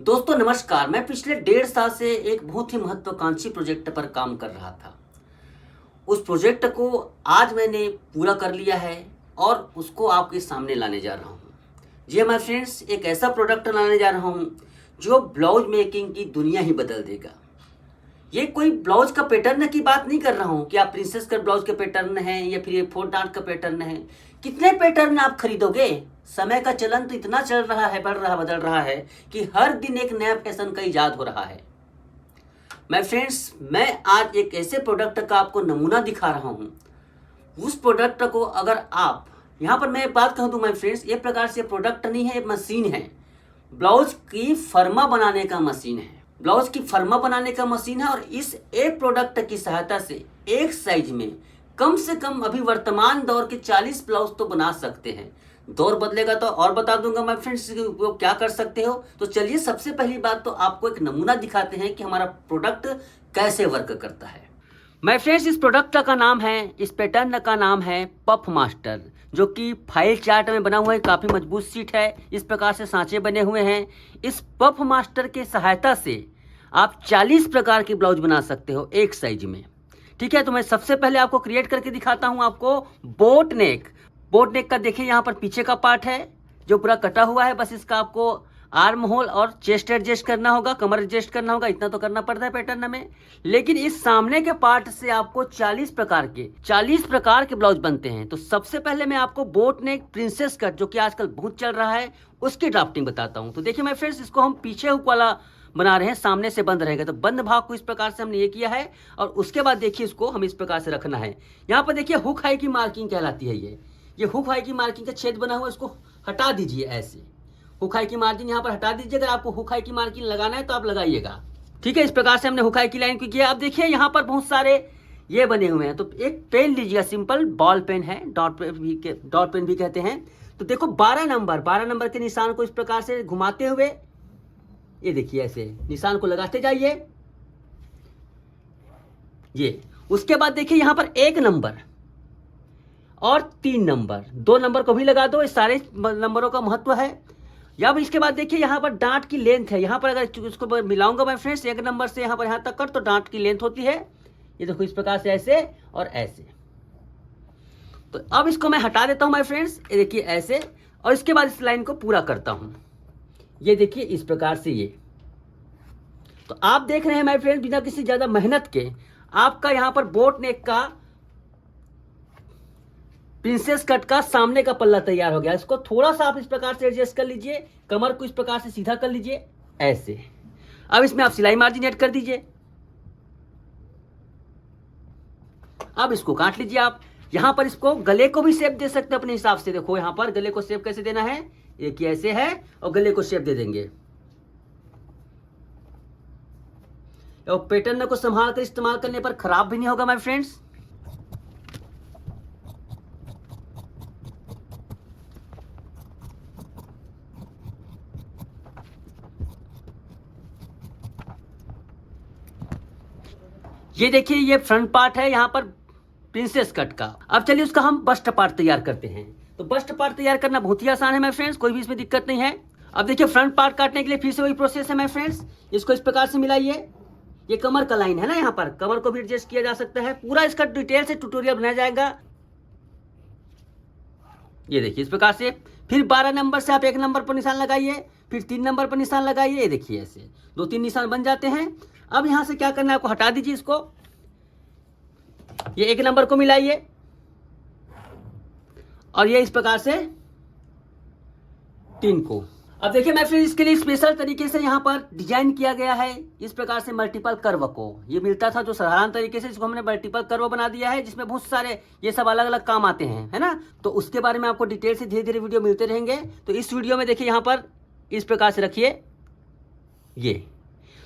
दोस्तों नमस्कार। मैं पिछले 1.5 साल से एक बहुत ही महत्वाकांक्षी प्रोजेक्ट पर काम कर रहा था। उस प्रोजेक्ट को आज मैंने पूरा कर लिया है और उसको आपके सामने लाने जा रहा हूँ। जी हाँ माय फ्रेंड्स, एक ऐसा प्रोडक्ट लाने जा रहा हूँ जो ब्लाउज मेकिंग की दुनिया ही बदल देगा। ये कोई ब्लाउज का पैटर्न की बात नहीं कर रहा हूँ कि आप प्रिंसेस कट ब्लाउज के पैटर्न है या फिर ये 4 डार्ट का पैटर्न है। कितने पैटर्न आप खरीदोगे? समय का चलन तो इतना चल रहा है, बदल रहा है कि हर दिन एक नया फैशन का इजाद हो रहा है। माय फ्रेंड्स, मैं आज एक ऐसे प्रोडक्ट का आपको नमूना दिखा रहा हूँ। उस प्रोडक्ट को अगर आप यहाँ पर मैं बात कहूँ तो माय फ्रेंड्स, ये प्रकार से प्रोडक्ट नहीं है, मशीन है। ब्लाउज की फर्मा बनाने का मशीन है। ब्लाउज की फर्मा बनाने का मशीन है और इस एक प्रोडक्ट की सहायता से एक साइज में कम से कम अभी वर्तमान दौर के 40 ब्लाउज तो बना सकते हैं। दौर बदलेगा तो और बता दूंगा माय फ्रेंड्स इसका उपयोग क्या कर सकते हो। तो चलिए सबसे पहली बात तो आपको एक नमूना दिखाते हैं कि हमारा प्रोडक्ट कैसे वर्क करता है। माय फ्रेंड्स, इस प्रोडक्ट का नाम है, इस पैटर्न का नाम है पफ मास्टर, जो कि फाइल चार्ट में बना हुआ है। काफ़ी मजबूत सीट है, इस प्रकार से सांचे बने हुए हैं। इस पफ मास्टर के सहायता से आप 40 प्रकार की ब्लाउज बना सकते हो एक साइज में। ठीक है, तो मैं सबसे पहले आपको क्रिएट करके दिखाता हूं आपको बोट नेक। बोट नेक का देखिए यहाँ पर पीछे का पार्ट है जो पूरा कटा हुआ है। बस इसका आपको आर्म होल और चेस्ट एडजस्ट करना होगा, कमर एडजस्ट करना होगा, इतना तो करना पड़ता है पैटर्न में। लेकिन इस सामने के पार्ट से आपको 40 प्रकार के ब्लाउज बनते हैं। तो सबसे पहले मैं आपको बोट नेक प्रिंसेस कट, जो कि आजकल बहुत चल रहा है, उसकी ड्राफ्टिंग बताता हूं। तो देखिए माय फ्रेंड्स, इसको हम पीछे हुक वाला बना रहे हैं, सामने से बंद रहेगा। तो बंद भाग को इस प्रकार से हमने ये किया है और उसके बाद देखिए इसको हम इस प्रकार से रखना है। यहाँ पर देखिए हुक हाई की मार्किंग कहलाती है। ये हुक हाई की मार्किंग का छेद बना हुआ है, इसको हटा दीजिए। ऐसे हुक हाई की मार्किंग यहाँ पर हटा दीजिए। अगर आपको हुक हाई की मार्किंग लगाना है तो आप लगाइएगा। ठीक है, इस प्रकार से हमने हुक हाई की लाइन को किया। अब देखिए यहाँ पर बहुत सारे ये बने हुए हैं। तो एक पेन लीजिएगा, सिंपल बॉल पेन है, डॉट पेन भी कहते हैं। तो देखो 12 नंबर के निशान को इस प्रकार से घुमाते हुए ये देखिए ऐसे निशान को लगाते जाइए। ये उसके बाद देखिए यहाँ पर 1 नंबर और 3 नंबर, 2 नंबर को भी लगा दो। इस सारे नंबरों का महत्व है। या इसके बाद देखिए यहाँ पर डांट की लेंथ है। यहाँ पर अगर इसको मिलाऊंगा मैं फ्रेंड्स, 1 नंबर से यहाँ पर यहाँ तक कर, तो डांट की लेंथ होती है, ये देखो इस प्रकार से ऐसे और ऐसे। तो अब इसको मैं हटा देता हूँ माय फ्रेंड्स, ये देखिए ऐसे। और इसके बाद इस लाइन को पूरा करता हूँ, ये देखिए इस प्रकार से। ये तो आप देख रहे हैं माय फ्रेंड्स, बिना किसी ज्यादा मेहनत के आपका यहाँ पर बोट नेक का प्रिंसेस कट का सामने का पल्ला तैयार हो गया। इसको थोड़ा सा आप इस प्रकार से एडजस्ट कर लीजिए, कमर को इस प्रकार से सीधा कर लीजिए ऐसे। अब इसमें आप सिलाई मार्जिन ऐड कर दीजिए। अब इसको काट लीजिए। आप यहां पर इसको गले को भी शेप दे सकते हैं अपने हिसाब से। देखो यहां पर गले को शेप कैसे देना है, एक ऐसे है और गले को शेप दे देंगे। और पैटर्न को संभाल कर इस्तेमाल करने पर खराब भी नहीं होगा माय फ्रेंड्स। ये देखिए ये फ्रंट पार्ट है यहाँ पर प्रिंसेस कट का। अब चलिए उसका हम बस्ट पार्ट तैयार करते हैं। तो बस्ट पार्ट तैयार करना बहुत ही आसान है माय फ्रेंड्स, कोई भी इसमें दिक्कत नहीं है। अब देखिए फ्रंट पार्ट काटने के लिए फिर से वही प्रोसेस है माय फ्रेंड्स। इसको इस प्रकार से मिलाइए। ये कमर का लाइन है ना, यहाँ पर कमर को भी एडजस्ट किया जा सकता है। पूरा इसका डिटेल से ट्यूटोरियल बनाया जाएगा। ये देखिए इस प्रकार से। फिर 12 नंबर से आप 1 नंबर पर निशान लगाइए, फिर 3 नंबर पर निशान लगाइए। ये देखिए ऐसे 2-3 निशान बन जाते हैं। अब यहां से क्या करना है आपको, हटा दीजिए इसको। ये 1 नंबर को मिलाइए और ये इस प्रकार से 3 को। अब देखिए मैं फिर इसके लिए स्पेशल तरीके से यहाँ पर डिजाइन किया गया है इस प्रकार से मल्टीपल कर्व को। ये मिलता था जो साधारण तरीके से, इसको हमने मल्टीपल कर्व बना दिया है, जिसमें बहुत सारे ये सब अलग अलग काम आते हैं, है ना। तो उसके बारे में आपको डिटेल से धीरे धीरे वीडियो मिलते रहेंगे। तो इस वीडियो में देखिए यहाँ पर इस प्रकार से रखिए ये।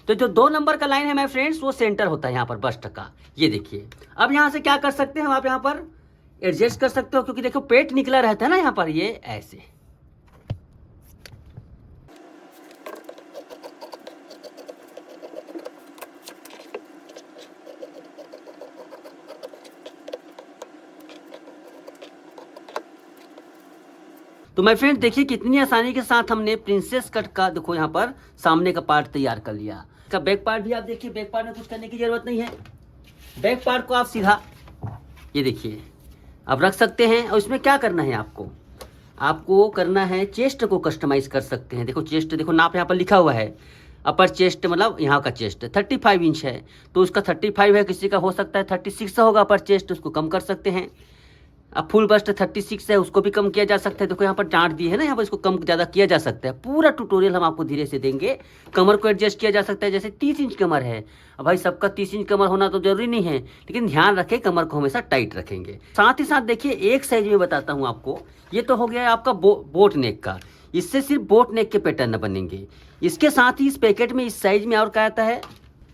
तो जो 2 नंबर का लाइन है माय फ्रेंड्स, वो सेंटर होता है यहाँ पर बस्ट का। ये देखिए अब यहाँ से क्या कर सकते हैं आप, यहाँ पर एडजस्ट कर सकते हो, क्योंकि देखो पेट निकला रहता है ना यहाँ पर, ये ऐसे। तो माय फ्रेंड देखिए कितनी आसानी के साथ हमने प्रिंसेस कट का देखो यहाँ पर सामने का पार्ट तैयार कर लिया। इसका बैक पार्ट भी आप देखिए, बैक पार्ट में कुछ करने की जरूरत नहीं है। बैक पार्ट को आप सीधा ये देखिए आप रख सकते हैं। और इसमें क्या करना है, आपको करना है चेस्ट को कस्टमाइज कर सकते हैं। देखो चेस्ट देखो नाप यहाँ पर लिखा हुआ है, अपर चेस्ट मतलब यहाँ का चेस्ट 35 इंच है, तो उसका 35 है, किसी का हो सकता है 36 होगा अपर चेस्ट, उसको कम कर सकते हैं। अब फुल बस्ट 36 है, उसको भी कम किया जा सकता है। देखो यहाँ पर डांट दी है ना, यहाँ पर इसको कम ज़्यादा किया जा सकता है। पूरा ट्यूटोरियल हम आपको धीरे से देंगे। कमर को एडजस्ट किया जा सकता है, जैसे 30 इंच कमर है। अब भाई सबका 30 इंच कमर होना तो जरूरी नहीं है, लेकिन ध्यान रखें कमर को हमेशा टाइट रखेंगे। साथ ही साथ देखिए एक साइज में बताता हूँ आपको, ये तो हो गया आपका बोट नेक का। इससे सिर्फ बोट नेक के पैटर्न बनेंगे। इसके साथ ही इस पैकेट में इस साइज में और क्या आता है,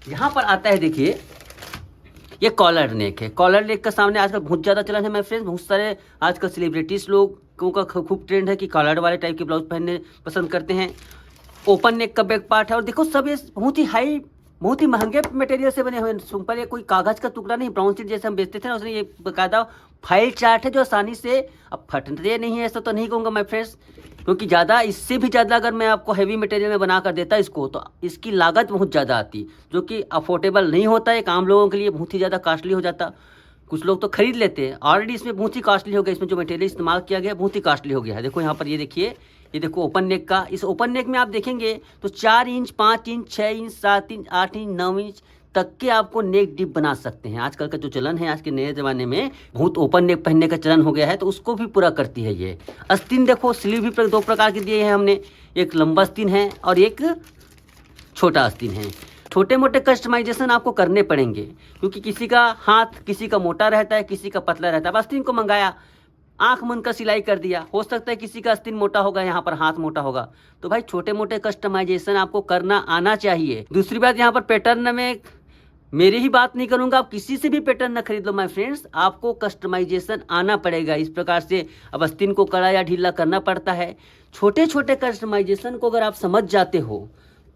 यहाँ पर आता है देखिए ये कॉलर नेक है। कॉलर नेक का सामने आजकल बहुत ज़्यादा चलन है माय फ्रेंड्स। बहुत सारे आजकल सेलिब्रिटीज़ लोगों का खूब ट्रेंड है कि कॉलर वाले टाइप के ब्लाउज पहनने पसंद करते हैं। ओपन नेक का बैक पार्ट है, और देखो सब ये बहुत ही महंगे मटेरियल से बने हुए हैं। सिंपल ये कोई कागज़ का टुकड़ा नहीं, ब्राउन शीट जैसे हम बेचते थे ना, उसने ये बाकायदा फाइल चार्ट है जो आसानी से अब फटते नहीं है, ऐसा तो नहीं कहूँगा माय फ्रेंड्स, क्योंकि ज़्यादा इससे भी ज़्यादा अगर मैं आपको हैवी मटेरियल में बना कर देता इसको तो इसकी लागत बहुत ज़्यादा आती, जो कि अफोर्डेबल नहीं होता है। आम लोगों के लिए बहुत ही ज़्यादा कॉस्टली हो जाता। कुछ लोग तो खरीद लेते हैं, ऑलरेडी इसमें बहुत ही कॉस्टली हो गया। इसमें जो मटेरियल इस्तेमाल किया गया बहुत ही कॉस्टली हो गया है। देखो यहाँ पर ये देखिए, ये देखो ओपन नेक का। इस ओपन नेक में आप देखेंगे तो 4 inch, 5 inch, 6 inch, 7 inch, 8 inch, 9 inch तक के आपको नेक डिप बना सकते हैं। आजकल का जो चलन है, आज के नए ज़माने में बहुत ओपन नेक पहनने का चलन हो गया है, तो उसको भी पूरा करती है ये। आस्तीन देखो, स्लीव भी 2 प्रकार के दिए हैं हमने, एक लंबा आस्तीन है और एक छोटा आस्तीन है। छोटे मोटे कस्टमाइजेशन आपको करने पड़ेंगे, क्योंकि किसी का हाथ किसी का मोटा रहता है, किसी का पतला रहता है। आस्तीन को मंगाया, आंख मुन का सिलाई कर दिया, हो सकता है किसी का आस्तीन मोटा होगा, यहाँ पर हाथ मोटा होगा। तो भाई छोटे मोटे कस्टमाइजेशन आपको करना आना चाहिए। दूसरी बात, यहाँ पर पैटर्न में मेरी ही बात नहीं करूंगा, आप किसी से भी पैटर्न न खरीद लो माय फ्रेंड्स, आपको कस्टमाइजेशन आना पड़ेगा। इस प्रकार से अब आस्तीन को कड़ा या ढीला करना पड़ता है। छोटे छोटे कस्टमाइजेशन को अगर आप समझ जाते हो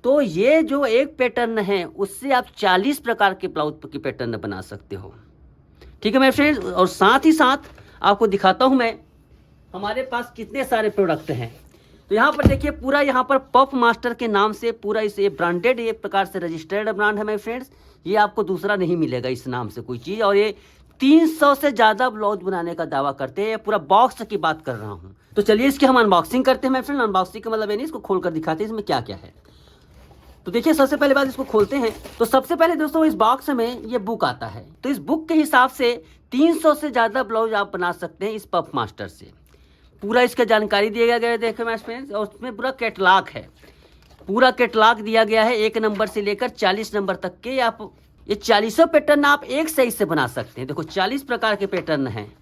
तो ये जो एक पैटर्न है उससे आप 40 प्रकार के ब्लाउज की पैटर्न बना सकते हो। ठीक है माय फ्रेंड्स, और साथ ही साथ आपको दिखाता हूं मैं हमारे पास कितने सारे प्रोडक्ट हैं। तो यहाँ पर देखिए पूरा यहाँ पर पफ मास्टर के नाम से पूरा इसे ब्रांडेड एक प्रकार से रजिस्टर्ड ब्रांड है माय फ्रेंड्स। ये आपको दूसरा नहीं मिलेगा इस नाम से कोई चीज़। और ये 300 से ज़्यादा ब्लाउज बनाने का दावा करते हैं। पूरा बॉक्स की बात कर रहा हूँ। तो चलिए इसकी हम अनबॉक्सिंग करते हैं माय फ्रेंड। अनबॉक्सिंग का मतलब ये नहीं, इसको खोल कर दिखाते हैं इसमें क्या क्या है। तो देखिए सबसे पहले बात, इसको खोलते हैं तो सबसे पहले दोस्तों इस बॉक्स में ये बुक आता है। तो इस बुक के हिसाब से 300 से ज़्यादा ब्लाउज आप बना सकते हैं इस पफ मास्टर से। पूरा इसका जानकारी दिया गया है देखो माय फ्रेंड्स, और उसमें पूरा कैटलॉग है। पूरा कैटलॉग दिया गया है 1 नंबर से लेकर 40 नंबर तक के। आप ये 40 पैटर्न आप एक साइज से बना सकते हैं। देखो 40 प्रकार के पैटर्न हैं,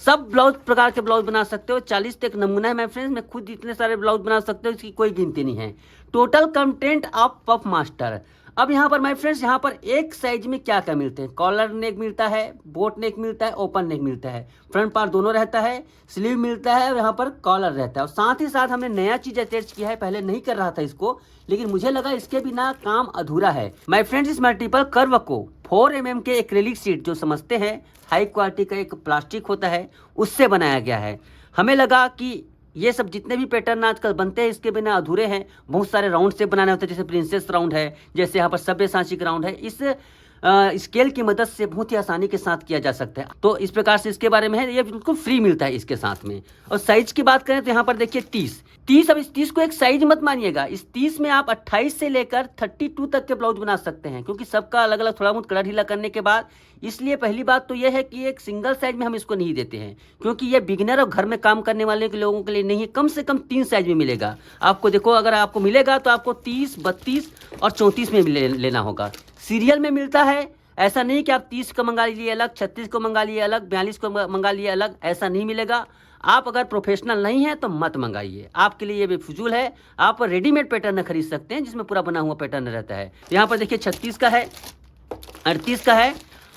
सब ब्लाउज प्रकार के ब्लाउज बना सकते हो। 40 तक नमूना है माय फ्रेंड्स, मैं खुद इतने सारे ब्लाउज बना सकते हो, इसकी कोई गिनती नहीं है। Total content of puff master. अब यहाँ पर माय फ्रेंड्स यहाँ पर एक साइज में क्या क्या मिलते हैं, कॉलर नेक मिलता है, बोट नेक मिलता है, ओपन नेक मिलता है, फ्रंट पार्ट दोनों रहता है, स्लीव मिलता है और यहाँ पर कॉलर रहता है। और साथ ही साथ हमने नया चीज अटैच किया है, पहले नहीं कर रहा था इसको, लेकिन मुझे लगा इसके बिना काम अधूरा है। माय फ्रेंड्स इस मल्टीपल कर्व को 4 mm के एक्रेलिक शीट जो समझते हैं हाई क्वालिटी का एक प्लास्टिक होता है उससे बनाया गया है। हमें लगा कि ये सब जितने भी पैटर्न आजकल बनते हैं इसके बिना अधूरे हैं। बहुत सारे राउंड से बनाने होते हैं, जैसे प्रिंसेस राउंड है, जैसे यहाँ पर सब्यसाची राउंड है। इस स्केल की मदद से बहुत ही आसानी के साथ किया जा सकता है। तो इस प्रकार से इसके बारे में है, ये बिल्कुल फ्री मिलता है इसके साथ में। और साइज की बात करें तो यहाँ पर देखिए 30। अब इस 30 को एक साइज मत मानिएगा, इस 30 में आप 28 से लेकर 32 तक के ब्लाउज बना सकते हैं, क्योंकि सबका अलग अलग थोड़ा बहुत कड़ा ढीला करने के बाद। इसलिए पहली बात तो यह है कि एक सिंगल साइज में हम इसको नहीं देते हैं, क्योंकि ये बिगिनर और घर में काम करने वाले के लोगों के लिए नहीं है। कम से कम 3 साइज में मिलेगा आपको। देखो अगर आपको मिलेगा तो आपको 30, 32 और 34 में लेना होगा। सीरियल में मिलता है, ऐसा नहीं कि आप 30 को मंगा लीजिए अलग, 36 को मंगा लिए अलग, 42 को मंगा लिए अलग, ऐसा नहीं मिलेगा। आप अगर प्रोफेशनल नहीं हैं तो मत मंगाइए, आपके लिए ये बेफिजूल है। आप रेडीमेड पैटर्न खरीद सकते हैं जिसमें पूरा बना हुआ पैटर्न रहता है। यहाँ पर देखिए 36 का है, 38 का है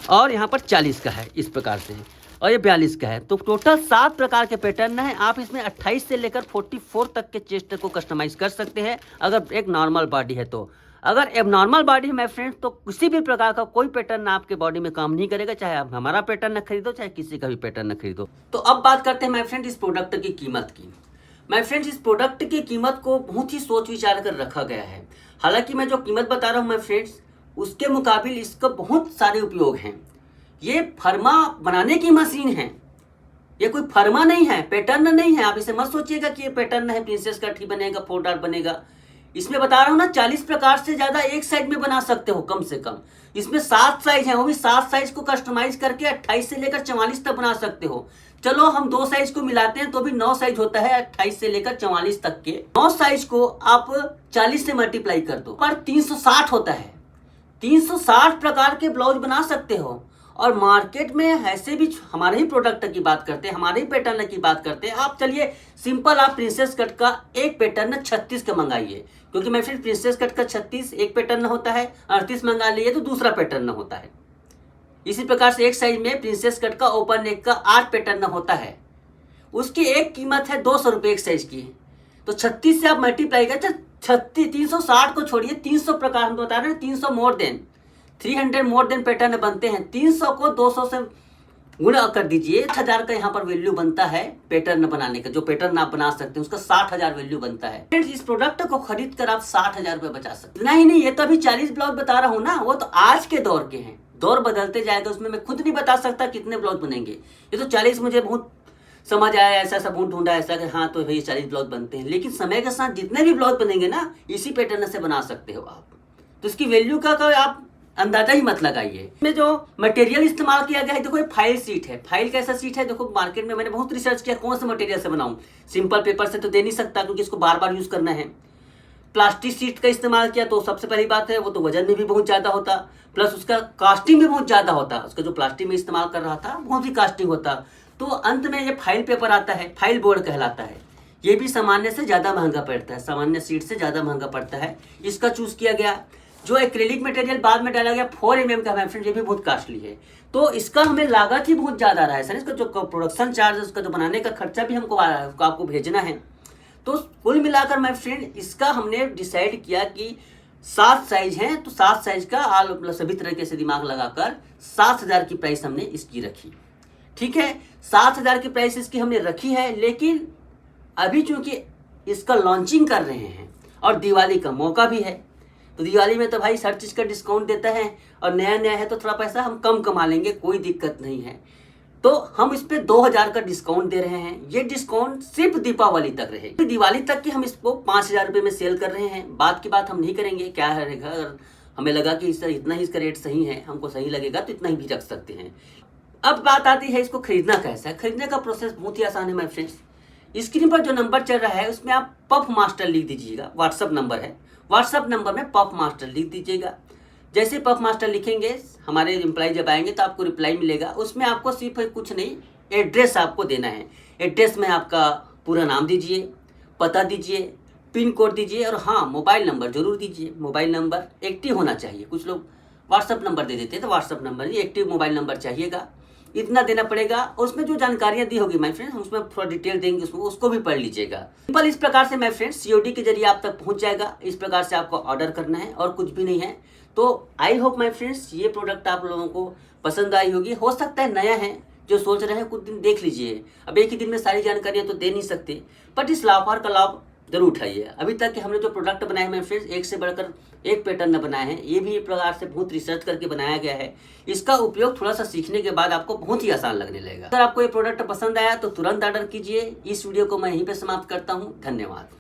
और यहाँ पर 40 का है इस प्रकार से, और ये 42 का है। तो टोटल 7 प्रकार के पैटर्न हैं। आप इसमें 28 से लेकर 44 तक के चेस्ट को कस्टमाइज कर सकते हैं अगर एक नॉर्मल बॉडी है तो। अगर एबनॉर्मल बॉडी है माय फ्रेंड्स तो किसी भी प्रकार का कोई पैटर्न आपके बॉडी में काम नहीं करेगा, चाहे आप हमारा पैटर्न न खरीदो चाहे किसी का भी पैटर्न न खरीदो। तो अब बात करते हैं माय फ्रेंड इस प्रोडक्ट की कीमत की। माय फ्रेंड्स, इस प्रोडक्ट की कीमत को बहुत ही सोच विचार कर रखा गया है। हालांकि मैं जो कीमत बता रहा हूँ माय फ्रेंड्स, उसके मुकाबिल इसका बहुत सारे उपयोग हैं। ये फर्मा बनाने की मशीन है, ये कोई फर्मा नहीं है, पैटर्न नहीं है। आप इसे मत सोचिएगा कि ये पैटर्न है, प्रिंसेस कट ही बनेगा, 4 डॉट बनेगा। इसमें बता रहा हूँ ना, 40 प्रकार से ज़्यादा एक साइज में बना सकते हो कम से कम। इसमें 7 साइज हैं, वो भी 7 साइज को कस्टमाइज करके 28 से लेकर 44 तक बना सकते हो। चलो हम 2 साइज को मिलाते हैं तो भी 9 साइज होता है, 28 से लेकर 44 तक के 9 साइज को आप 40 से मल्टीप्लाई कर दो, पर 360 होता है। 360 प्रकार के ब्लाउज बना सकते हो। और मार्केट में ऐसे भी हमारे ही प्रोडक्ट की बात करते हैं, हमारे ही पैटर्न की बात करते हैं। आप चलिए सिंपल आप प्रिंसेस कट का एक पैटर्न 36 का मंगाइए, क्योंकि मैं फिर प्रिंसेस कट का 36 एक पैटर्न होता है, 38 मंगा लिए तो दूसरा पैटर्न होता है। इसी प्रकार से एक साइज में प्रिंसेस कट का ओपन नेक का 8 पैटर्न होता है, उसकी एक कीमत है 200 रुपये एक साइज की। तो 36 से आप मल्टीप्लाई कर 36, 360 को छोड़िए, 300 प्रकार हम बता रहे हैं, 300 more than 300 more than pattern बनते हैं। 300 को 200 से गुणा कर दीजिए, 1000 का यहाँ पर वैल्यू बनता है पैटर्न बनाने का। जो पैटर्न आप बना सकते हैं उसका 60,000 वैल्यू बनता है। फ्रेंड्स, इस प्रोडक्ट को खरीद कर आप 60,000 रुपये बचा सकते हैं। नहीं, ये तो अभी 40 ब्लाउज बता रहा हूँ ना, वो तो आज के दौर के हैं। दौर बदलते जाएगा, उसमें मैं खुद नहीं बता सकता कितने ब्लाउज बनेंगे। ये तो 40 मुझे बहुत समझ आया, ऐसा सब ढूंढा ऐसा कि हाँ तो भाई 40 ब्लाउज बनते हैं। लेकिन समय के साथ जितने भी ब्लाउज बनेंगे ना, इसी पैटर्न से बना सकते हो आप। तो इसकी वैल्यू का आप अंदाजा ही मत लगाइए। इसमें जो मटेरियल इस्तेमाल किया गया है, देखो ये फाइल सीट है। फाइल कैसा सीट है, देखो मार्केट में मैंने बहुत रिसर्च किया कौन से मटेरियल से बनाऊं। सिंपल पेपर से तो दे नहीं सकता, क्योंकि इसको बार बार यूज करना है। प्लास्टिक सीट का इस्तेमाल किया तो सबसे पहली बात है, वो तो वजन में भी बहुत ज़्यादा होता, प्लस उसका कास्टिंग भी बहुत ज़्यादा होता। उसका जो प्लास्टिक में इस्तेमाल कर रहा था बहुत ही कास्टिंग होता। तो अंत में ये फाइल पेपर आता है, फाइल बोर्ड कहलाता है। ये भी सामान्य से ज़्यादा महंगा पड़ता है, सामान्य सीट से ज़्यादा महंगा पड़ता है। इसका चूज़ किया गया। जो एक्रेलिक मटेरियल बाद में डाला गया 4 mm का, फ्रेंड्स ये भी बहुत कास्टली है। तो इसका हमें लागत ही बहुत ज़्यादा आ रहा है सर। इसका जो प्रोडक्शन चार्ज है, उसका जो बनाने का खर्चा भी हमको आ रहा है, उसको आपको भेजना है। तो कुल मिलाकर मैं फ्रेंड इसका हमने डिसाइड किया कि 7 साइज हैं, तो 7 साइज का मतलब सभी तरीके से दिमाग लगाकर 7,000 की प्राइस हमने इसकी रखी। ठीक है, 7,000 की प्राइस इसकी हमने रखी है। लेकिन अभी चूंकि इसका लॉन्चिंग कर रहे हैं और दिवाली का मौका भी है, तो दिवाली में तो भाई हर चीज़ का डिस्काउंट देता है, और नया नया है तो थोड़ा पैसा हम कम कमा लेंगे, कोई दिक्कत नहीं है। तो हम इस पे 2000 का डिस्काउंट दे रहे हैं। ये डिस्काउंट सिर्फ दीपावली तक रहेगा। दिवाली तक की हम इसको 5000 रुपये में सेल कर रहे हैं। बात की बात हम नहीं करेंगे क्या रहेगा। अगर हमें लगा कि इसका इतना ही इसका रेट सही है, हमको सही लगेगा तो इतना ही भी रख सकते हैं। अब बात आती है इसको खरीदना कैसा है। खरीदने का प्रोसेस बहुत ही आसान है माय फ्रेंड्स। स्क्रीन पर जो नंबर चल रहा है उसमें आप पफ मास्टर लिख दीजिएगा, व्हाट्सअप नंबर है। व्हाट्सअप नंबर में पफ मास्टर लिख दीजिएगा। जैसे पफ मास्टर लिखेंगे, हमारे एम्प्लॉय जब आएंगे तो आपको रिप्लाई मिलेगा। उसमें आपको सिर्फ कुछ नहीं, एड्रेस आपको देना है। एड्रेस में आपका पूरा नाम दीजिए, पता दीजिए, पिन कोड दीजिए, और हाँ मोबाइल नंबर जरूर दीजिए। मोबाइल नंबर एक्टिव होना चाहिए। कुछ लोग व्हाट्सअप नंबर दे देते हैं, तो व्हाट्सअप नंबर नहीं, एक्टिव मोबाइल नंबर चाहिएगा। इतना देना पड़ेगा। उसमें जो जानकारियां दी होगी माय फ्रेंड्स, हम उसमें थोड़ा डिटेल देंगे, उसको भी पढ़ लीजिएगा। सिंपल इस प्रकार से माय फ्रेंड्स COD के जरिए आप तक पहुंच जाएगा। इस प्रकार से आपको ऑर्डर करना है और कुछ भी नहीं है। तो आई होप माय फ्रेंड्स ये प्रोडक्ट आप लोगों को पसंद आई होगी। हो सकता है नया है, जो सोच रहे हैं कुछ दिन देख लीजिए। अब एक ही दिन में सारी जानकारियाँ तो दे नहीं सकते, बट इस लाभ का लाभ जरूर उठाइए। अभी तक के हमने जो प्रोडक्ट बनाए हैं फ्रेंड्स, एक से बढ़कर एक पैटर्न बनाए हैं। ये भी एक प्रकार से बहुत रिसर्च करके बनाया गया है। इसका उपयोग थोड़ा सा सीखने के बाद आपको बहुत ही आसान लगने लगेगा। अगर आपको ये प्रोडक्ट पसंद आया तो तुरंत ऑर्डर कीजिए। इस वीडियो को मैं यहीं पे समाप्त करता हूँ। धन्यवाद।